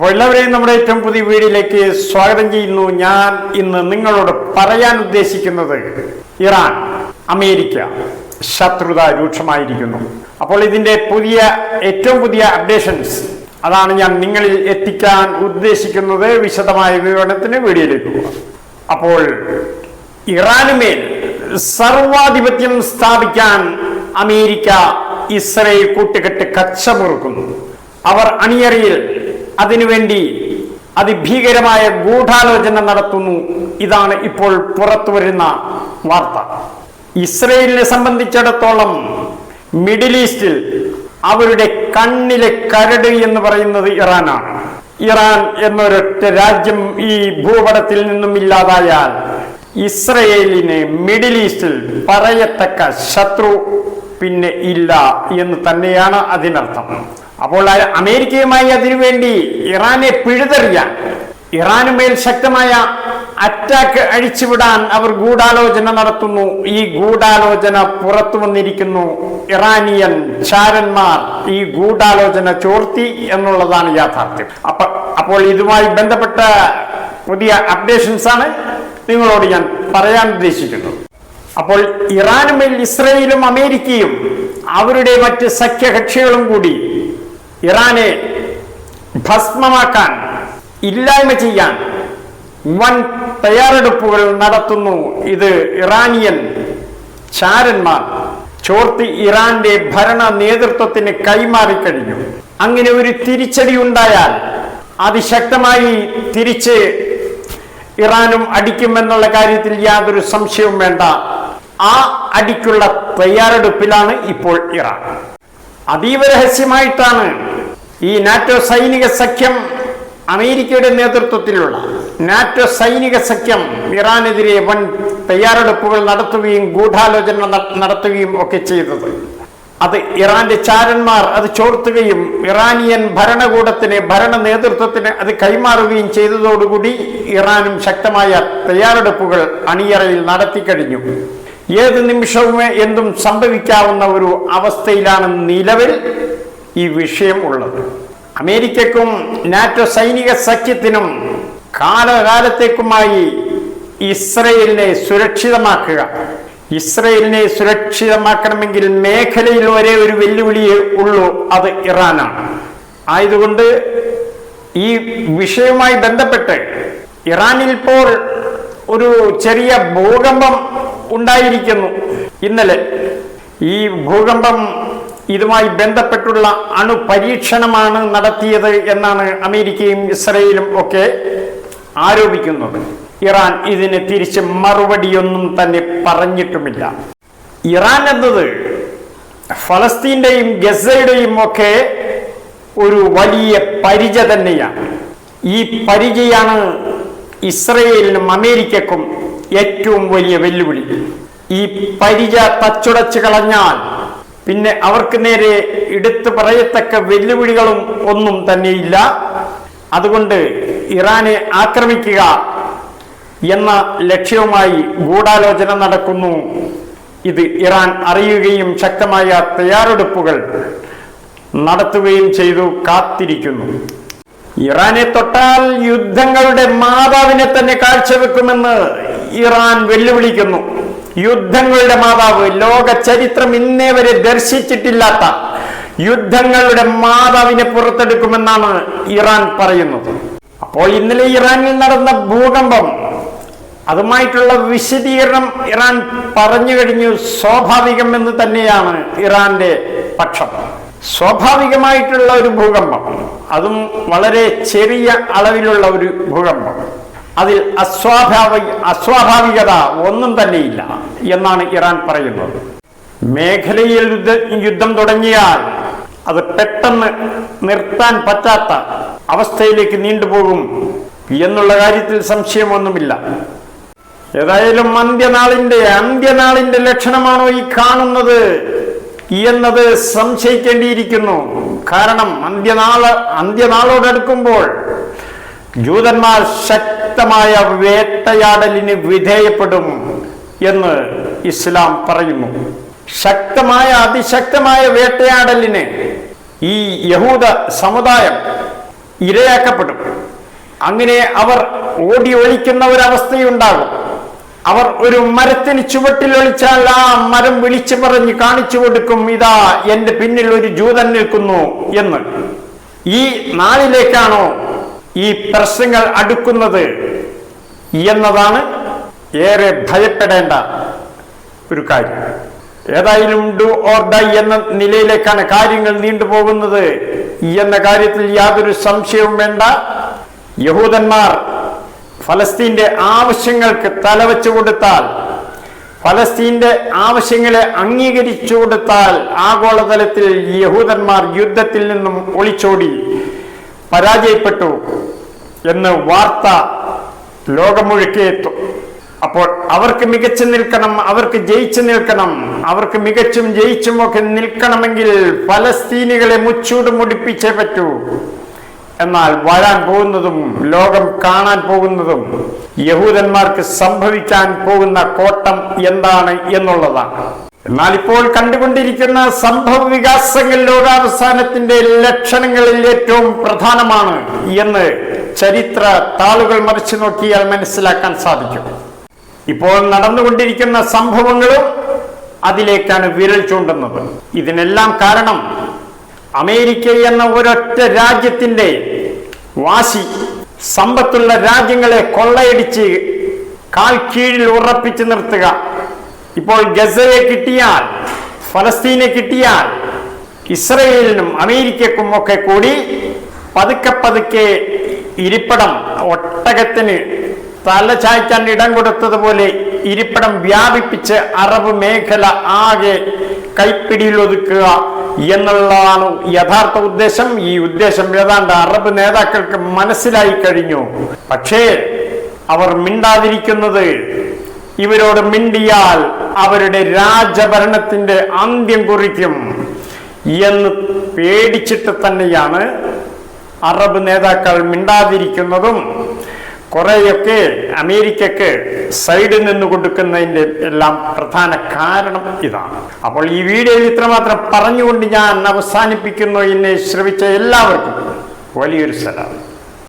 അപ്പോൾ എല്ലാവരെയും നമ്മുടെ ഏറ്റവും പുതിയ വീഡിയോയിലേക്ക് സ്വാഗതം ചെയ്യുന്നു. ഞാൻ ഇന്ന് നിങ്ങളോട് പറയാൻ ഉദ്ദേശിക്കുന്നത് ഇറാൻ അമേരിക്ക ശത്രുത രൂക്ഷമായിരിക്കുന്നു. അപ്പോൾ ഇതിന്റെ ഏറ്റവും പുതിയ അപ്ഡേഷൻസ് അതാണ് ഞാൻ നിങ്ങളിൽ എത്തിക്കാൻ ഉദ്ദേശിക്കുന്നത്. വിശദമായ വിവരണത്തിന് വീഡിയോയിലേക്ക് പോകാം. അപ്പോൾ ഇറാനുമേൽ സർവാധിപത്യം സ്ഥാപിക്കാൻ അമേരിക്ക ഇസ്രയേൽ കൂട്ടുകെട്ട് കച്ചമുറുക്കുന്നു. അവർ അണിയറയിൽ അതിനുവേണ്ടി അതിഭീകരമായ ഗൂഢാലോചന നടത്തുന്നു. ഇതാണ് ഇപ്പോൾ പുറത്തുവരുന്ന വാർത്ത. ഇസ്രയേലിനെ സംബന്ധിച്ചിടത്തോളം മിഡിൽ ഈസ്റ്റിൽ അവരുടെ കണ്ണിലെ കരട് എന്ന് പറയുന്നത് ഇറാനാണ്. ഇറാൻ എന്നൊരൊറ്റ രാജ്യം ഈ ഭൂപടത്തിൽ നിന്നും ഇല്ലാതായാൽ ഇസ്രയേലിന് മിഡിൽ ഈസ്റ്റിൽ പറയത്തക്ക ശത്രു പിന്നെ ഇല്ല എന്ന് തന്നെയാണ് അതിനർത്ഥം. അപ്പോൾ അമേരിക്കയുമായി അതിനുവേണ്ടി ഇറാനെ പിഴുതെറിയാൻ, ഇറാനുമേൽ ശക്തമായ അറ്റാക്ക് അഴിച്ചുവിടാൻ അവർ ഗൂഢാലോചന നടത്തുന്നു. ഈ ഗൂഢാലോചന പുറത്തു വന്നിരിക്കുന്നു. ഇറാനിയൻ ചാരന്മാർ ഈ ഗൂഢാലോചന ചോർത്തി എന്നുള്ളതാണ് യാഥാർത്ഥ്യം. അപ്പോൾ ഇതുമായി ബന്ധപ്പെട്ട പുതിയ അപ്ഡേഷൻസ് ആണ് നിങ്ങളോട് ഞാൻ പറയാൻ ഉദ്ദേശിക്കുന്നത്. അപ്പോൾ ഇറാനുമേൽ ഇസ്രയേലും അമേരിക്കയും അവരുടെ മറ്റ് സഖ്യകക്ഷികളും കൂടി ഇറാനെ ഭസ്മമാക്കാൻ, ഇല്ലായ്മ ചെയ്യാൻ വൻ തയ്യാറെടുപ്പുകൾ നടത്തുന്നു. ഇത് ഇറാനിയൻ ചാരന്മാർ ചോർത്തി ഇറാന്റെ ഭരണ നേതൃത്വത്തിന് കൈമാറിക്കഴിഞ്ഞു. അങ്ങനെ ഒരു തിരിച്ചടി ഉണ്ടായാൽ അതിശക്തമായി തിരിച്ച് ഇറാനും അടിക്കുമെന്നുള്ള കാര്യത്തിൽ യാതൊരു സംശയവും വേണ്ട. ആ അടിക്കുള്ള തയ്യാറെടുപ്പിലാണ് ഇപ്പോൾ ഇറാൻ. അതീവ രഹസ്യമായിട്ടാണ് ഈ നാറ്റോ സൈനിക സഖ്യം, അമേരിക്കയുടെ നേതൃത്വത്തിലുള്ള നാറ്റോ സൈനിക സഖ്യം ഇറാനെതിരെ വൻ തയ്യാറെടുപ്പുകൾ നടത്തുകയും ഗൂഢാലോചന നടത്തുകയും ഒക്കെ ചെയ്തത്. അത് ഇറാന്റെ ചാരന്മാർ അത് ചോർത്തുകയും ഇറാനിയൻ ഭരണകൂടത്തിന്, ഭരണ നേതൃത്വത്തിന് അത് കൈമാറുകയും ചെയ്തതോടുകൂടി ഇറാനും ശക്തമായ തയ്യാറെടുപ്പുകൾ അണിയറയിൽ നടത്തിക്കഴിഞ്ഞു. ഏത് നിമിഷവും എന്തും സംഭവിക്കാവുന്ന ഒരു അവസ്ഥയിലാണ് നിലവിൽ ഈ വിഷയം ഉള്ളത്. അമേരിക്കക്കും നാറ്റോ സൈനിക സഖ്യത്തിനും കാലകാലത്തേക്കുമായി ഇസ്രയേലിനെ സുരക്ഷിതമാക്കുക. ഇസ്രയേലിനെ സുരക്ഷിതമാക്കണമെങ്കിൽ മേഖലയിൽ ഒരേ ഒരു വെല്ലുവിളിയേ ഉള്ളൂ, അത് ഇറാനാണ്. ആയതുകൊണ്ട് ഈ വിഷയവുമായി ബന്ധപ്പെട്ട് ഇറാനിൽ ഇപ്പോൾ ഒരു ചെറിയ ഭൂകമ്പം ഉണ്ടായിരിക്കുന്നു ഇന്നലെ. ഈ ഭൂകമ്പം ഇതുമായി ബന്ധപ്പെട്ടുള്ള അണുപരീക്ഷണമാണ് നടത്തിയത് എന്നാണ് അമേരിക്കയും ഇസ്രയേലും ഒക്കെ ആരോപിക്കുന്നത്. ഇറാൻ ഇതിന് തിരിച്ച് മറുപടിയൊന്നും തന്നെ പറഞ്ഞിട്ടുമില്ല. ഇറാൻ എന്നത് ഫലസ്തീന്റെയും ഗസയുടെയും ഒക്കെ ഒരു വലിയ പരിച തന്നെയാണ്. ഈ പരിചയാണ് ഇസ്രയേലിനും അമേരിക്കക്കും ഏറ്റവും വലിയ വെല്ലുവിളി. ഈ പരിച തച്ചുടച്ച് കളഞ്ഞാൽ പിന്നെ അവർക്ക് നേരെ എടുത്തു പറയത്തക്ക വെല്ലുവിളികളും ഒന്നും തന്നെയില്ല. അതുകൊണ്ട് ഇറാനെ ആക്രമിക്കുക എന്ന ലക്ഷ്യവുമായി ഗൂഢാലോചന നടക്കുന്നു. ഇത് ഇറാൻ അറിയുകയും ശക്തമായ തയ്യാറെടുപ്പുകൾ നടത്തുകയും ചെയ്തു കാത്തിരിക്കുന്നു. ഇറാനെ തൊട്ടാൽ യുദ്ധങ്ങളുടെ മാതാവിനെ തന്നെ കാഴ്ചവെക്കുമെന്ന് ഇറാൻ വെല്ലുവിളിക്കുന്നു. യുദ്ധങ്ങളുടെ മാതാവ്, ലോക ചരിത്രം ഇന്നേ വരെ ദർശിച്ചിട്ടില്ലാത്ത യുദ്ധങ്ങളുടെ മാതാവിനെ പുറത്തെടുക്കുമെന്നാണ് ഇറാൻ പറയുന്നത്. അപ്പോൾ ഇന്നലെ ഇറാനിൽ നടന്ന ഭൂകമ്പം, അതുമായിട്ടുള്ള വിശദീകരണം ഇറാൻ പറഞ്ഞു കഴിഞ്ഞു. സ്വാഭാവികം എന്ന് തന്നെയാണ് ഇറാന്റെ പക്ഷം. സ്വാഭാവികമായിട്ടുള്ള ഒരു ഭൂകമ്പം, അതും വളരെ ചെറിയ അളവിലുള്ള ഒരു ഭൂകമ്പം, അതിൽ അസ്വാഭാവികത ഒന്നും തന്നെയില്ല എന്നാണ് ഇറാൻ പറയുന്നത്. മേഖലയിൽ യുദ്ധം തുടങ്ങിയാൽ അത് പെട്ടെന്ന് നിർത്താൻ പറ്റാത്ത അവസ്ഥയിലേക്ക് നീണ്ടുപോകും എന്നുള്ള കാര്യത്തിൽ സംശയമൊന്നുമില്ല. ഏതായാലും അന്ത്യനാളിന്റെ ലക്ഷണമാണോ ഈ കാണുന്നത് എന്നത് സംശയിക്കേണ്ടിയിരിക്കുന്നു. കാരണം അന്ത്യനാളോടടുക്കുമ്പോൾ ജൂതന്മാർ ശക്തമായ വേട്ടയാടലിന് വിധേയപ്പെടും എന്ന് ഇസ്ലാം പറയുന്നു. അതിശക്തമായ വേട്ടയാടലിന് ഈ യഹൂദ സമുദായം ഇരയാക്കപ്പെടും. അങ്ങനെ അവർ ഓടി ഒളിക്കുന്ന ഒരവസ്ഥയുണ്ടാകും. അവർ ഒരു മരത്തിന് ചുവട്ടിൽ ഒളിച്ചാൽ ആ മരം വിളിച്ചു പറഞ്ഞ് കാണിച്ചു കൊടുക്കും, ഇതാ എന്റെ പിന്നിൽ ഒരു ജൂതൻ നിൽക്കുന്നു എന്ന്. ഈ നാളിലേക്കാണോ ഈ പ്രശ്നങ്ങൾ അടുക്കുന്നത് എന്നതാണ് ഏറെ ഭയപ്പെടേണ്ട ഒരു കാര്യം. ഏതായാലും ഡു ഓർ ഡൈ എന്ന നിലയിലേക്കാണ് കാര്യങ്ങൾ നീണ്ടുപോകുന്നത് എന്ന കാര്യത്തിൽ യാതൊരു സംശയവും വേണ്ട. യഹൂദന്മാർ ഫലസ്തീന്റെ ആവശ്യങ്ങൾക്ക് തലവെച്ചു കൊടുത്താൽ, ഫലസ്തീന്റെ ആവശ്യങ്ങളെ അംഗീകരിച്ചു കൊടുത്താൽ, ആഗോളതലത്തിൽ യഹൂദന്മാർ യുദ്ധത്തിൽ നിന്നും ഒളിച്ചോടി പരാജയപ്പെട്ടു എന്ന് വാർത്ത ലോകം മുഴുക്കെ എത്തും. അപ്പോൾ അവർക്ക് മികച്ചു നിൽക്കണം, അവർക്ക് ജയിച്ചു നിൽക്കണം. അവർക്ക് മികച്ചും ജയിച്ചും ഒക്കെ നിൽക്കണമെങ്കിൽ ഫലസ്തീനികളെ മുച്ചൂട് മുടിപ്പിച്ചേ പറ്റൂ. എന്നാൽ വരാൻ പോകുന്നതും ലോകം കാണാൻ പോകുന്നതും യഹൂദന്മാർക്ക് സംഭവിക്കാൻ പോകുന്ന കോട്ടം എന്താണ് എന്നുള്ളതാണ്. എന്നാൽ ഇപ്പോൾ കണ്ടുകൊണ്ടിരിക്കുന്ന സംഭവ വികാസങ്ങൾ ലോകാവസാനത്തിന്റെ ലക്ഷണങ്ങളിൽ ഏറ്റവും പ്രധാനമാണ് എന്ന് ചരിത്ര താളുകൾ മറിച്ചു നോക്കിയാൽ മനസ്സിലാക്കാൻ സാധിക്കും. ഇപ്പോൾ നടന്നുകൊണ്ടിരിക്കുന്ന സംഭവങ്ങളും അതിലേക്കാണ് വിരൽ ചൂണ്ടുന്നത്. ഇതിനെല്ലാം കാരണം അമേരിക്ക എന്ന ഒരൊറ്റ രാജ്യത്തിന്റെ വാശി, സമ്പത്തുള്ള രാജ്യങ്ങളെ കൊള്ളയടിച്ച് കാൽ കീഴിൽ ഉറപ്പിച്ചു നിർത്തുക. ഇപ്പോൾ ഗസയെ കിട്ടിയാൽ, ഫലസ്തീനെ കിട്ടിയാൽ, ഇസ്രയേലിനും അമേരിക്കക്കും ഒക്കെ കൂടി പതുക്കെ പതുക്കെ ഇരിപ്പിടം ഒട്ടകത്തിന് തല ചായ്ക്കാൻ ഇടം കൊടുത്തതുപോലെ ഇരിപ്പിടം വ്യാപിപ്പിച്ച് അറബ് മേഖല ആകെ കൈപ്പിടിയിൽ ഒതുക്കുക എന്നുള്ളതാണ് യഥാർത്ഥ ഉദ്ദേശം. ഈ ഉദ്ദേശം ഏതാണ്ട് അറബ് നേതാക്കൾക്ക് മനസ്സിലായി കഴിഞ്ഞു. പക്ഷേ അവർ മിണ്ടാതിരിക്കുന്നത്, ഇവരോട് മിണ്ടിയാൽ അവരുടെ രാജഭരണത്തിന്റെ അന്ത്യം കുറിക്കും എന്ന് പേടിച്ചിട്ട് തന്നെയാണ് അറബ് നേതാക്കൾ മിണ്ടാതിരിക്കുന്നതും കുറെയൊക്കെ അമേരിക്കക്ക് സൈഡിൽ നിന്ന് കൊടുക്കുന്നതിൻ്റെ എല്ലാം പ്രധാന കാരണം ഇതാണ്. അപ്പോൾ ഈ വീഡിയോയിൽ ഇത്രമാത്രം പറഞ്ഞുകൊണ്ട് ഞാൻ അവസാനിപ്പിക്കുന്നു. എന്നെ ശ്രവിച്ച എല്ലാവർക്കും വലിയൊരു സലാം.